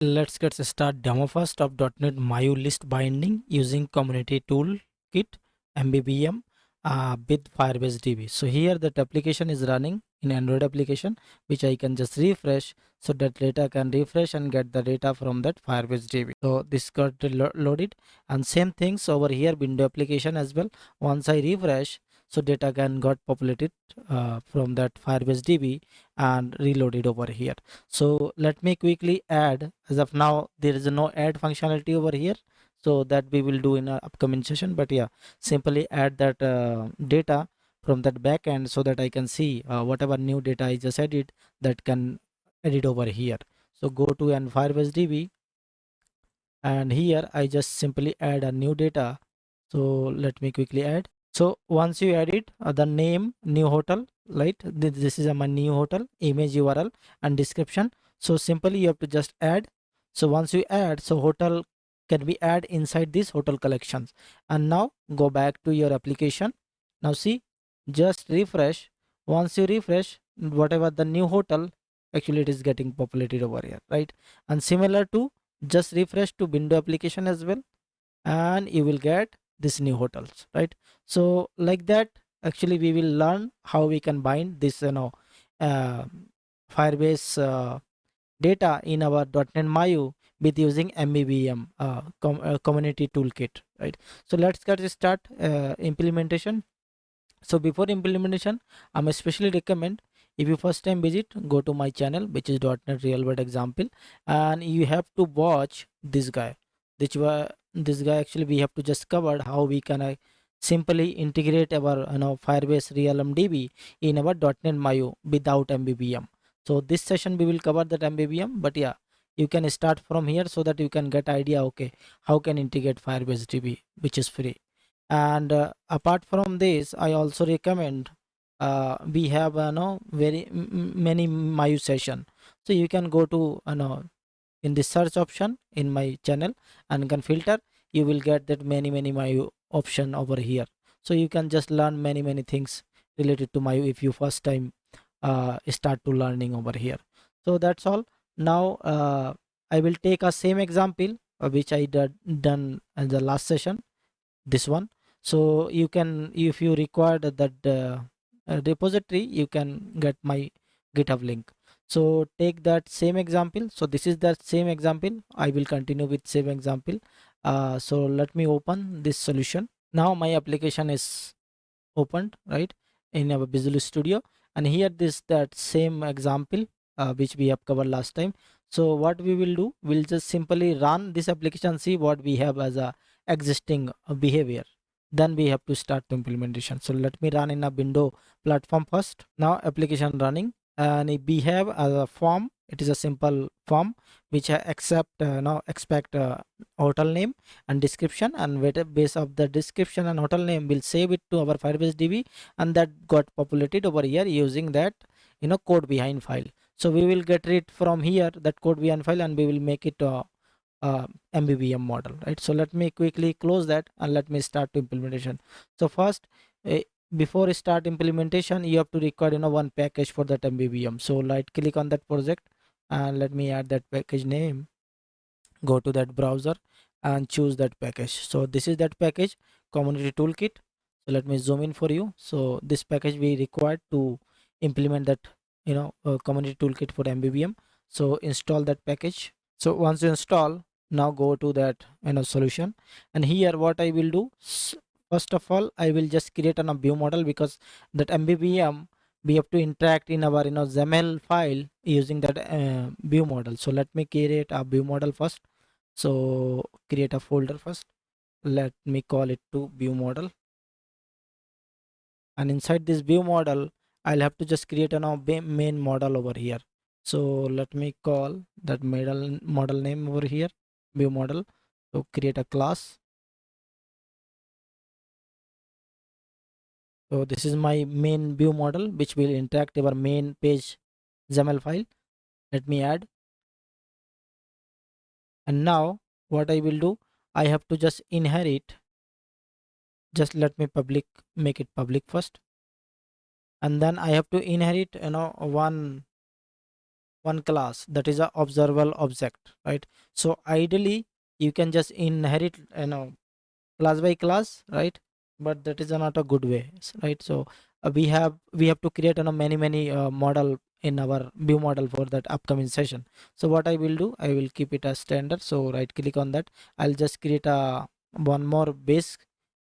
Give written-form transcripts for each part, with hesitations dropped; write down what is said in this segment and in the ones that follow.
Let's get start demo first of .NET MAUI list binding using CommunityToolkit Mvvm with Firebase DB. So here that application is running in Android application, which I can just refresh so that data can refresh and get the data from that Firebase DB. So this got loaded, and same things over here window application as well. Once I refresh, so data can got populated from that Firebase DB and reloaded over here. So let me quickly add. As of now there is no add functionality over here, so that we will do in our upcoming session. But yeah, simply add that data from that backend so that I can see whatever new data I just added, that can edit over here. So go to an Firebase DB, and here I just simply add a new data. So let me quickly add. So once you add it, the name new hotel, right? This is my new hotel, image URL and description. So simply you have to just add. So once you add, so hotel can be add inside this hotel collections. And now go back to your application. Now see, just refresh. Once you refresh, whatever the new hotel, actually it is getting populated over here, right? And similar to, just refresh to window application as well, and you will get this new hotels, right? So like that, actually we will learn how we can bind this uh, Firebase data in our .NET MAUI with using MVVM community toolkit, right? So let's get start implementation. So before implementation, I'm especially recommend, if you first time visit, go to my channel, which is .NET Real World Example, and you have to watch this guy. This guy actually we have to just cover how we can simply integrate our Firebase Realm DB in our .NET MAUI without MVVM. So this session we will cover that MVVM, but yeah, you can start from here so that you can get idea. Okay, how can integrate Firebase DB, which is free. And apart from this, I also recommend we have very many MAUI session. So you can go to in the search option in my channel and can filter. You will get that many MAUI option over here. So you can just learn many things related to MAUI if you first time start to learning over here. So that's all. Now I will take a same example which I done in the last session, this one. So you can, if you require that repository, you can get my GitHub link. So take that same example. So this is the same example. I will continue with same example. So let me open this solution. Now my application is opened, right, in our Visual Studio, and here this that same example which we have covered last time. So what we will do, we'll just simply run this application, see what we have as a existing behavior, then we have to start the implementation. So let me run in a window platform first. Now application running, and we have a form. It is a simple form which accept now expect hotel name and description, and base of the description and hotel name will save it to our Firebase DB, and that got populated over here using that code behind file. So we will get it from here, that code behind file, and we will make it MVVM model, right? So let me quickly close that and let me start implementation. So first, uh, before start implementation, you have to record one package for that MVVM. So right click on that project and let me add that package name. Go to that browser and choose that package. So this is that package, community toolkit. So let me zoom in for you. So this package we required to implement that community toolkit for MVVM. So install that package. So once you install, now go to that solution, and here what I will do, first of all I will just create a view model, because that MVVM we have to interact in our XML file using that view model. So let me create a view model first. So create a folder first. Let me call it to view model, and inside this view model I'll have to just create a main model over here. So let me call that model name over here, view model. So create a class. So this is my main view model which will interact our main page XML file. Let me add, and now what I will do, I have to just inherit, just let me make it public first, and then I have to inherit one one class, that is a observable object, right? So ideally you can just inherit, class by class, right? But that is not a good way, right? So we have to create many model in our view model for that upcoming session. So what I will do, I will keep it as standard. So right click on that, I'll just create a one more base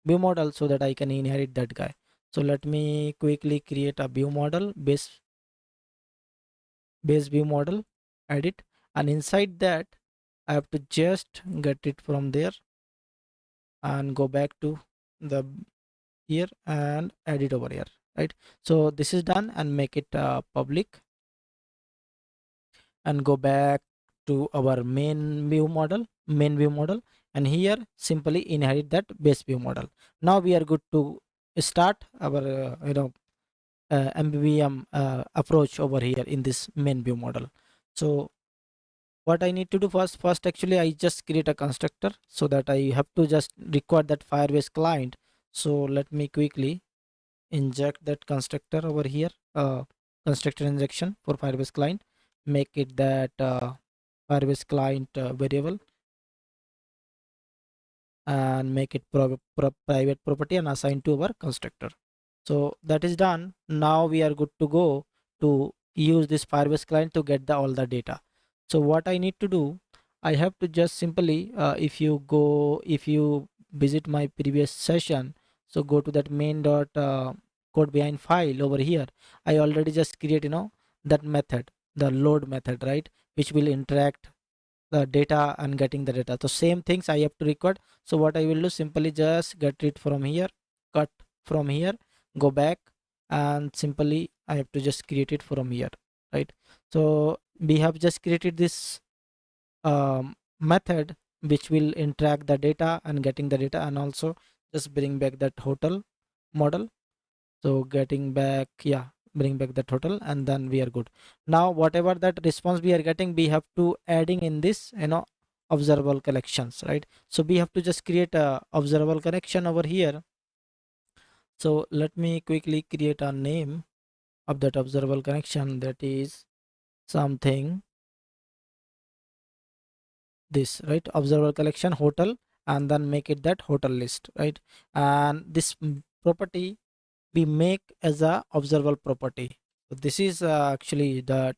view model so that I can inherit that guy. So let me quickly create a view model, base view model, edit, and inside that I have to just get it from there and go back to the here and add it over here, right? So this is done, and make it public, and go back to our main view model, and here simply inherit that base view model. Now we are good to start our MVVM approach over here in this main view model. So what I need to do first actually I just create a constructor, so that I have to just record that Firebase client. So let me quickly inject that constructor over here, constructor injection for Firebase client, make it that Firebase client variable, and make it private property and assign to our constructor. So that is done. Now we are good to go to use this Firebase client to get all the data. So what I need to do, I have to just simply, if you visit my previous session, so go to that main dot code behind file over here. I already just create, that method, the load method, right? Which will interact the data and getting the data. So same things I have to record. So what I will do, simply just get it from here, cut from here, go back, and simply I have to just create it from here, right? So we have just created this method which will interact the data and getting the data, and also just bring back that hotel model. So getting back, yeah, bring back the total, and then we are good. Now whatever that response we are getting, we have to adding in this, observable collections, right? So we have to just create a observable connection over here. So let me quickly create a name of that observable connection, that is something this, right? Observable collection hotel, and then make it that hotel list, right? And this property we make as a observable property. So this is actually that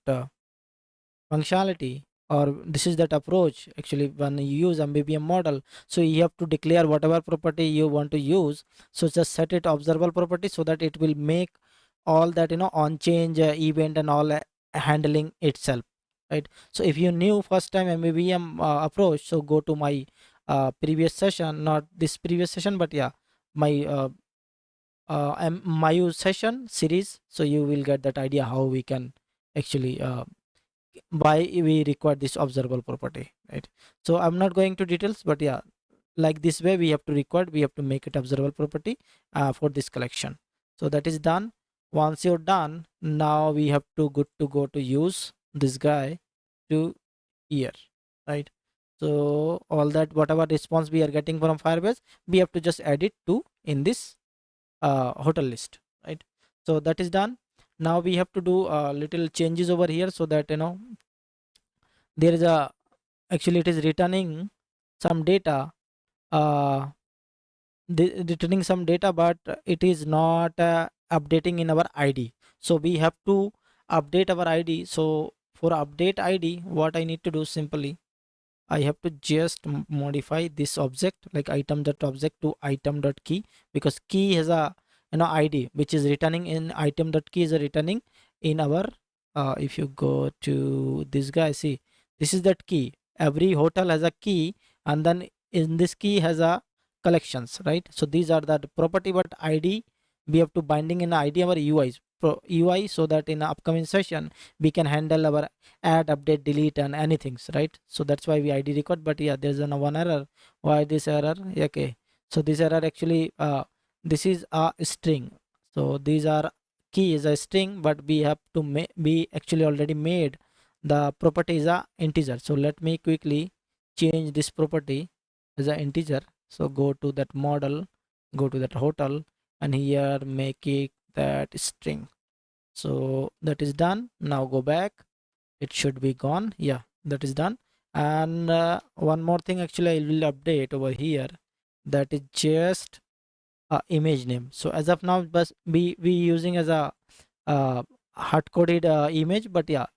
functionality, or this is that approach actually when you use MVVM model. So you have to declare whatever property you want to use. So just set it observable property, so that it will make all that, on change event and all handling itself, right? So if you knew first time MVVM approach, so go to my previous session, not this previous session, but yeah, my Mayu session series. So you will get that idea how we can actually why we require this observable property, right? So I'm not going to details, but yeah, like this way we have to make it observable property for this collection. So that is done. Once you're done, now we have to good to go to use this guy to here, right? So all that whatever response we are getting from Firebase, we have to just add it to in this hotel list, right? So that is done. Now we have to do little changes over here, so that there is a actually it is returning some data, uh returning some data, but it is not updating in our ID. So we have to update our ID. So for update ID, what I need to do, simply I have to just modify this object, like item dot object to item dot key, because key has a ID which is returning in item dot key is a returning in our if you go to this guy, see, this is that key. Every hotel has a key, and then in this key has a collections, right? So these are the property, but ID we have to binding in ID our UI, so that in the upcoming session we can handle our add, update, delete, and anything, right? So that's why we ID record. But yeah, there's one error. Why this error? Okay, so this error actually this is a string. So these are key is a string, but we have to we actually already made the property is a integer. So let me quickly change this property as an integer. So go to that model, go to that hotel, and here make it that string. So that is done. Now go back, it should be gone. Yeah, that is done. And one more thing actually I will update over here, that is just image name. So as of now, but we using as a hard coded image, but yeah,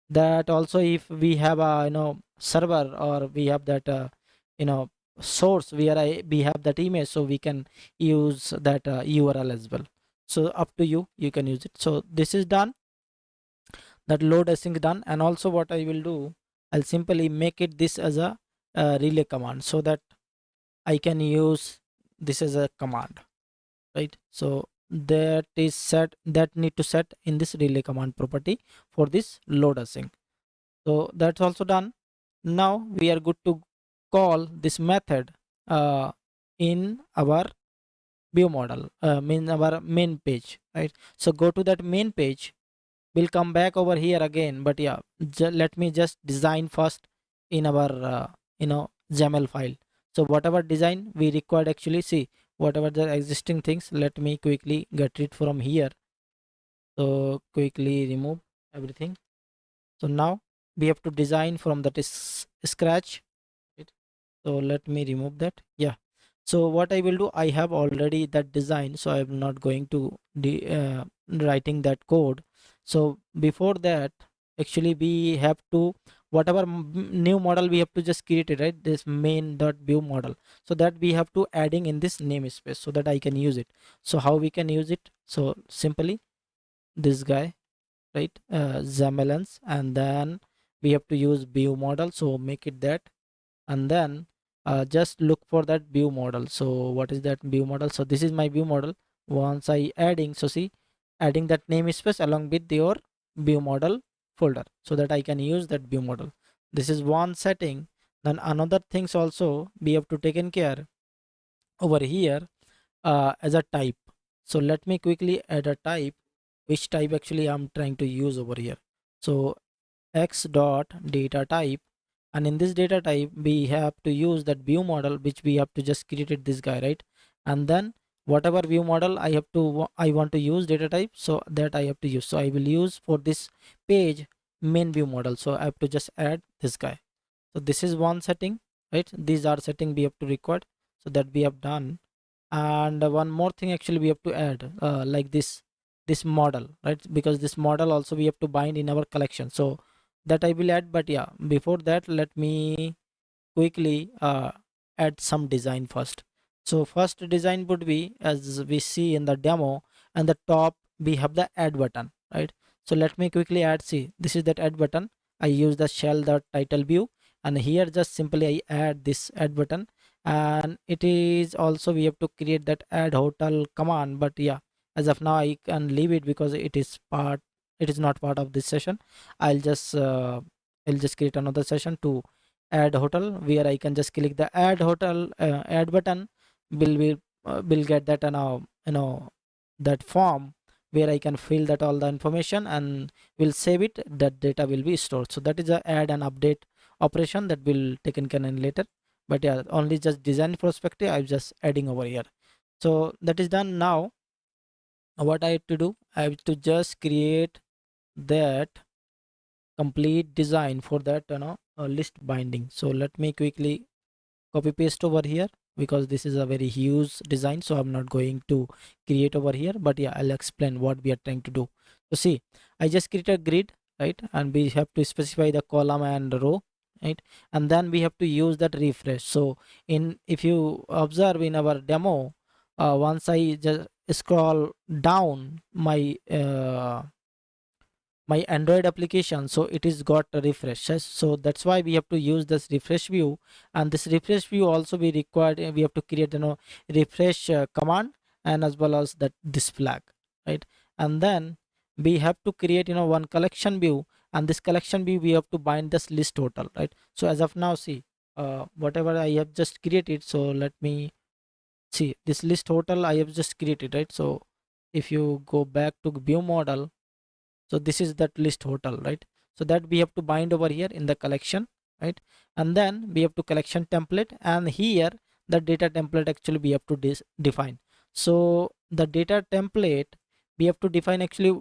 that also if we have a server, or we have that you know source where we have that image, so we can use that URL as well. So up to you, you can use it. So this is done, that load async done. And also what I will do, I'll simply make it this as a relay command, so that I can use this as a command, right? So that is set, that need to set in this relay command property for this load async. So that's also done. Now we are good to call this method in our view model, mean our main page, right? So go to that main page. We'll come back over here again, but yeah, let me just design first in our XAML file. So whatever design we required, actually see whatever the existing things, let me quickly get it from here. So quickly remove everything. So now we have to design from that is scratch, right? So let me remove that. Yeah, so what I will do, I have already that design, so I'm not going to writing that code. So before that, actually we have to, whatever new model we have to just create it, right? This main dot view model, so that we have to adding in this namespace so that I can use it. So how we can use it? So simply this guy, right? Xamelans, and then we have to use view model, so make it that. And then just look for that view model. So what is that view model? So this is my view model. Once I adding, so see, adding that namespace along with your view model folder, so that I can use that view model. This is one setting. Then another things also we have to take in care over here, as a type. So let me quickly add a type, which type actually I'm trying to use over here. So x dot data type, and in this data type we have to use that view model, which we have to just created this guy, right? And then whatever view model I want to use data type, so that I have to use. So I will use for this page main view model, so I have to just add this guy. So this is one setting, right? These are setting we have to record, so that we have done. And one more thing actually we have to add, like this model, right? Because this model also we have to bind in our collection, so that I will add. But yeah, before that, let me quickly add some design first. So first design would be, as we see in the demo, and the top we have the add button, right? So let me quickly add, see, this is that add button. I use the shell dot title view, and here just simply I add this add button. And it is also we have to create that add hotel command, but yeah, as of now I can leave it because it is not part of this session. i'll just uh, I'll just create another session to add hotel, where I can just click the add hotel add button. Will get that that form, where I can fill that all the information, and will save it. That data will be stored. So that is a add and update operation that will taken care in later. But yeah, only just design perspective I'm just adding over here. So that is done. Now what I have to do, I have to just create that complete design for that list binding. So let me quickly copy paste over here, because this is a very huge design, so I'm not going to create over here. But yeah, I'll explain what we are trying to do. So see, I just create a grid, right? And we have to specify the column and row, right? And then we have to use that refresh. So in, if you observe in our demo, once I just scroll down my Android application, so it is got a refresh. Yes, so that's why we have to use this refresh view. And this refresh view also we required, we have to create refresh command, and as well as that this flag, right? And then we have to create one collection view, and this collection view we have to bind this list total, right? So as of now, see, whatever I have just created, so let me see this list total I have just created, right? So if you go back to view model, so this is that list total, right? So that we have to bind over here in the collection, right? And then we have to collection template, and here the data template actually we have to define. So the data template we have to define actually,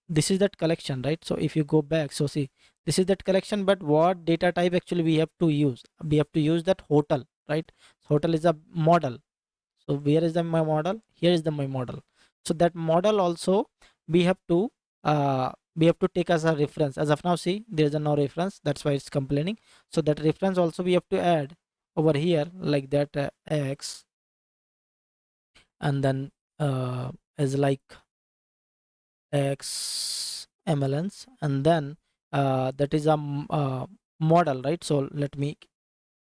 this is that collection, right? So if you go back, so see, this is that collection, but what data type actually we have to use? We have to use that hotel, right? Hotel is a model. So where is the my model? Here is the my model. So that model also we have to take as a reference. As of now, see, there is a no reference. That's why it's complaining. So that reference also we have to add over here, like that x, and then is like x mlns, and then that is a model, right? So let me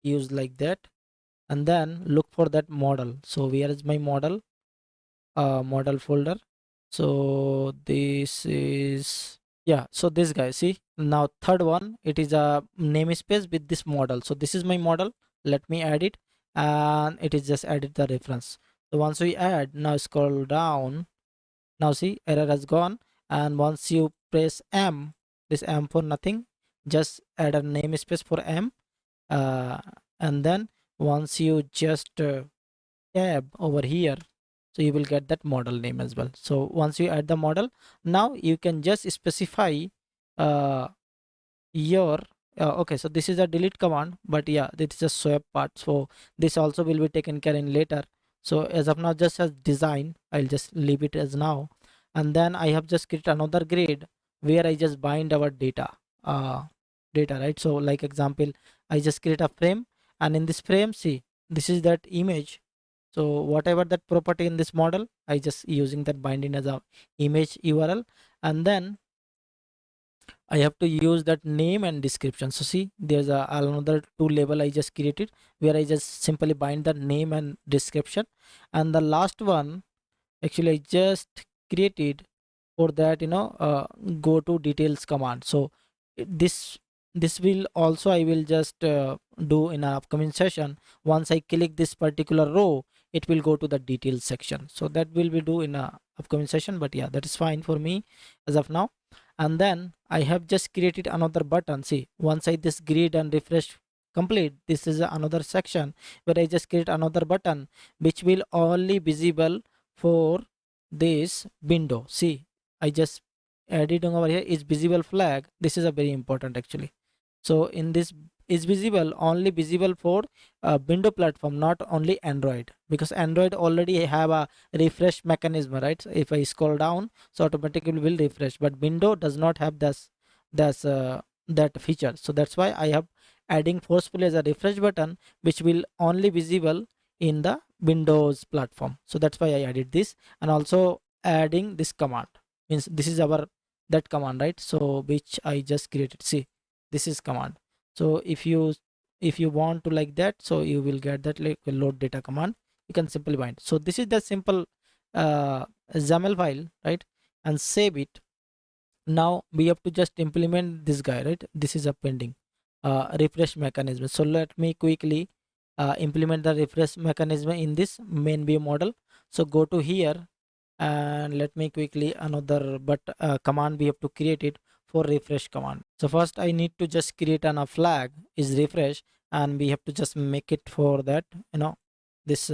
use like that, and then look for that model. So where is my model? Model folder. So this is, yeah, so this guy, see, now third one, it is a namespace with this model. So this is my model. Let me add it, and it is just added the reference. So once we add, now scroll down, now see, error has gone. And once you press M, this M for nothing, just add a namespace for M, uh, and then once you just tab over here, so you will get that model name as well. So once you add the model, now you can just specify uh, your okay, so this is a delete command, but yeah, this is a swap part, so this also will be taken care in later. So as of now, just as design, I'll just leave it as now. And then I have just created another grid where I just bind our uh data, right? So like example, I just create a frame, and in this frame, see, this is that image. So whatever that property in this model, I just using that binding as a image URL. And then I have to use that name and description. So see, there's another two label I just created where I just simply bind the name and description. And the last one, actually I just created for that, go to details command. So this will also I will just do in an upcoming session. Once I click this particular row, it will go to the details section. So that will be do in a upcoming session, but yeah, that is fine for me as of now. And then I have just created another button. See, once I this grid and refresh complete, this is another section where I just create another button which will only visible for this window. See, I just added over here is visible flag. This is a very important actually. So in this is visible, only visible for window platform, not only Android, because Android already have a refresh mechanism, right? So if I scroll down, so automatically will refresh, but window does not have that feature. So that's why I have adding forcefully as a refresh button which will only visible in the Windows platform. So that's why I added this. And also adding this command means this is our that command, right? So which I just created. See, this is command. So if you want to like that, so you will get that like load data command. You can simply bind. So this is the simple XAML file, right? And save it. Now we have to just implement this guy, right? This is a pending refresh mechanism. So let me quickly implement the refresh mechanism in this main view model. So go to here, and let me quickly another but command we have to create it for refresh command. So first I need to just create a flag is refresh, and we have to just make it for that, this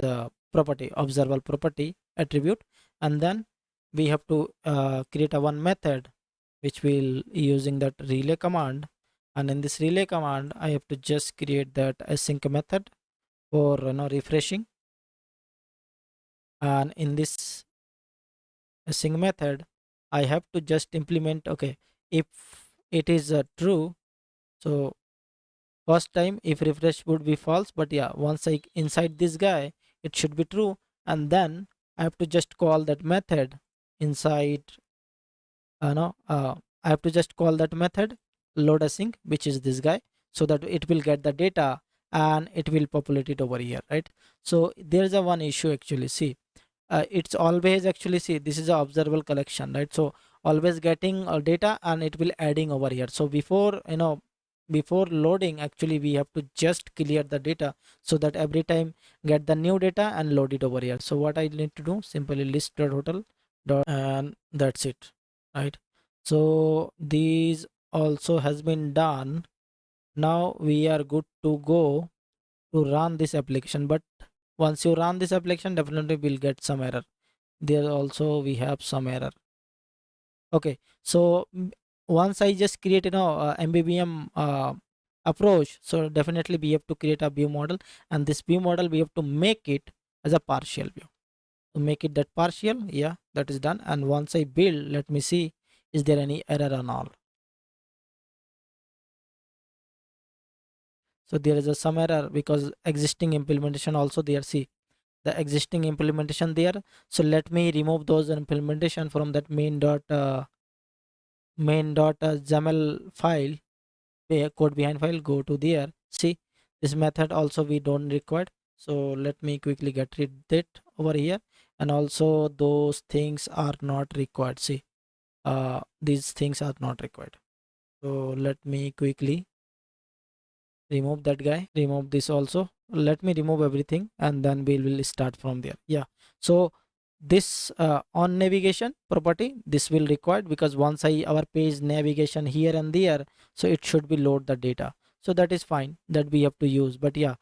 property, observable property attribute. And then we have to create a one method which will using that relay command. And in this relay command, I have to just create that async method for refreshing. And in this async method, I have to just implement, okay, if it is true, so first time if refresh would be false, but yeah, once I inside this guy, it should be true. And then I have to just call that method inside, no, I have to just call that method load async, which is this guy, so that it will get the data and it will populate it over here, right? So there is a one issue actually. See, it's always actually, see, this is a observable collection, right? So always getting data and it will adding over here. So before loading, actually we have to just clear the data so that every time get the new data and load it over here. So what I need to do, simply list the total dot, and that's it, right? So these also has been done. Now we are good to go to run this application. But once you run this application, definitely will get some error. There also we have some error. Okay, so once I just create MVVM approach, so definitely we have to create a view model, and this view model we have to make it as a partial view. To make it that partial, yeah, that is done. And once I build, let me see, is there any error on all? So there is some error because existing implementation also there. See the existing implementation there. So let me remove those implementation from that main dot XAML file, code behind file. Go to there. See this method also we don't require. So let me quickly get rid that over here. And also those things are not required. See, these things are not required. So let me quickly remove that guy, remove this also. Let me remove everything and then we will start from there. Yeah, so this on navigation property, this will required because once I our page navigation here and there, so it should be load the data. So that is fine, that we have to use. But yeah,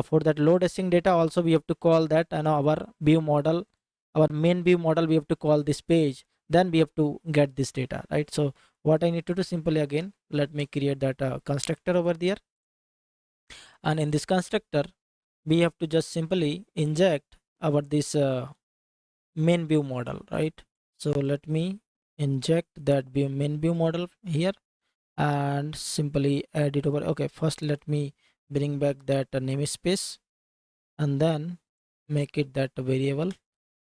for that load string data also we have to call that, and our view model, our main view model, we have to call this page, then we have to get this data, right? So what I need to do, simply again let me create that constructor over there. And in this constructor we have to just simply inject our this main view model, right? So let me inject that main view model here and simply add it over. Okay, first let me bring back that namespace and then make it that variable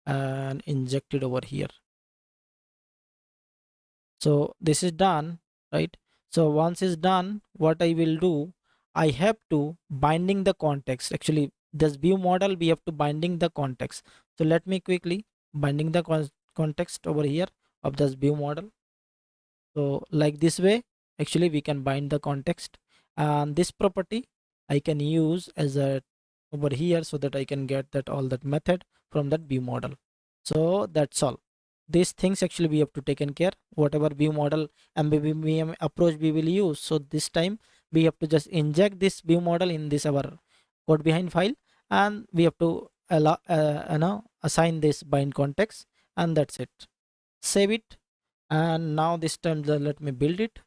and inject it over here. So this is done, right? So once it's done, what I will do, I have to binding the context. Actually this view model we have to binding the context. So let me quickly binding the context over here of this view model. So like this way actually we can bind the context, and this property I can use as a over here so that I can get that all that method from that view model. So that's all. These things actually we have to take in care, whatever view model MVVM approach we will use. So this time we have to just inject this view model in this our code behind file, and we have to allow assign this bind context, and that's it. Save it, and now this time let me build it.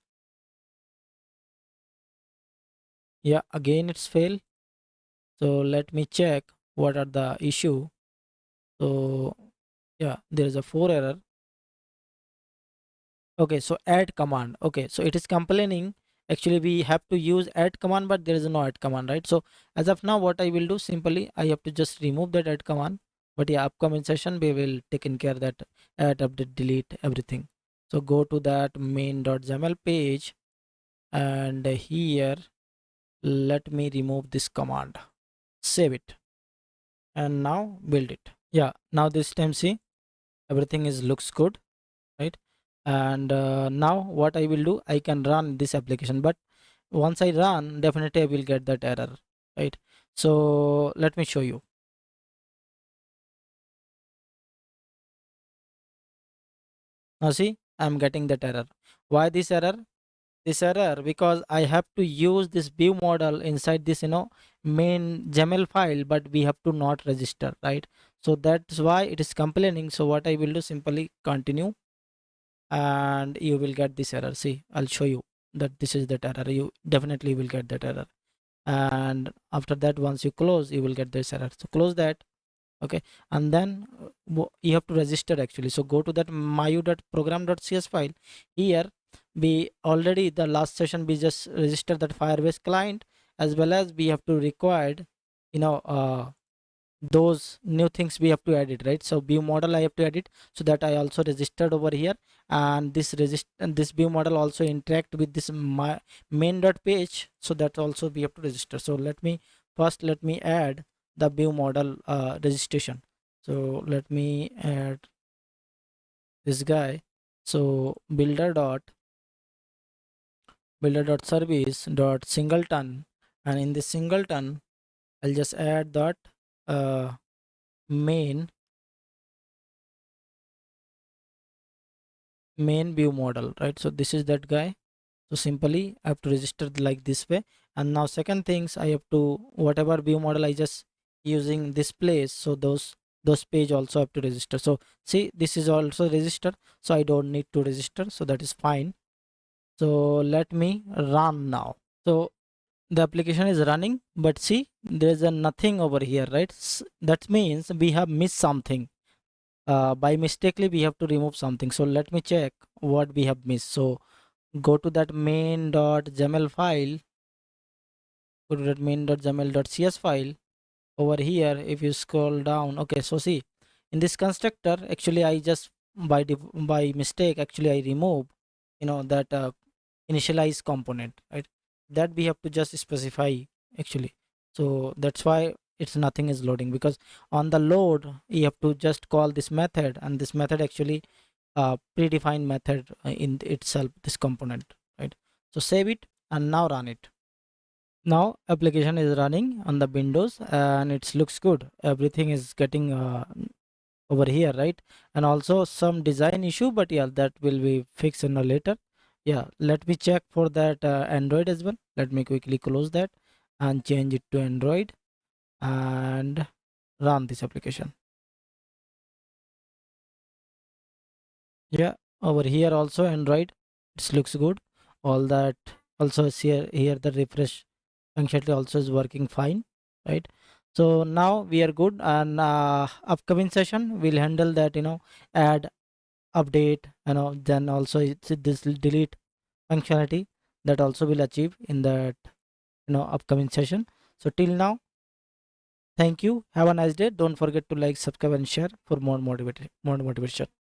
Yeah, again it's fail. So let me check what are the issue. So yeah, there is a 4 error. Okay, so add command. Okay, so it is complaining. Actually we have to use add command, but there is no add command, right? So as of now what I will do, simply I have to just remove that add command. But yeah, upcoming session we will take in care that add, update, delete everything. So go to that main.xaml page, and here let me remove this command, save it, and now build it. Yeah, now this time see everything is looks good, right? And now what I will do, I can run this application, but once I run definitely I will get that error, right? So let me show you. Now see, I'm getting that error. Why this error? This error because I have to use this view model inside this main XAML file, but we have to not register, right? So that's why it is complaining. So what I will do, simply continue, and you will get this error. See, I'll show you that this is that error. You definitely will get that error, and after that once you close you will get this error. So close that. Okay, and then you have to register actually. So go to that mayu.program.cs file. Here we already, the last session we just registered that Firebase client, as well as we have to required you know uh, those new things we have to edit, right? So view model I have to edit, so that I also registered over here. And this view model also interact with this my main dot page, so that also we have to register. So let me add the view model registration. So let me add this guy. So builder dot service dot singleton, and in this singleton I'll just add that uh, main view model, right? So this is that guy. So simply I have to register like this way. And now second things, I have to whatever view model I just using this place, so those page also have to register. So see, this is also register, so I don't need to register, so that is fine. So let me run now. So the application is running, but see, there's a nothing over here, right? That means we have missed something. By mistakenly we have to remove something. So let me check what we have missed. So go to that main.xml file, go to that main.xml.cs file. Over here, if you scroll down, okay, so see, in this constructor, actually I just by mistake actually I remove, that initialize component, right? That we have to just specify actually. So that's why it's nothing is loading, because on the load you have to just call this method, and this method actually predefined method in itself, this component, right? So save it and now run it. Now application is running on the Windows and it looks good. Everything is getting over here, right? And also some design issue, but yeah, that will be fixed in a later. Yeah, let me check for that Android as well. Let me quickly close that and change it to Android and run this application. Yeah, over here also Android, it looks good. All that also is here the refresh functionality also is working fine, right? So now we are good, and upcoming session we'll handle that, add, update, then also it's this delete functionality that also will achieve in that, upcoming session. So till now, thank you, have a nice day. Don't forget to like, subscribe and share for more motivation.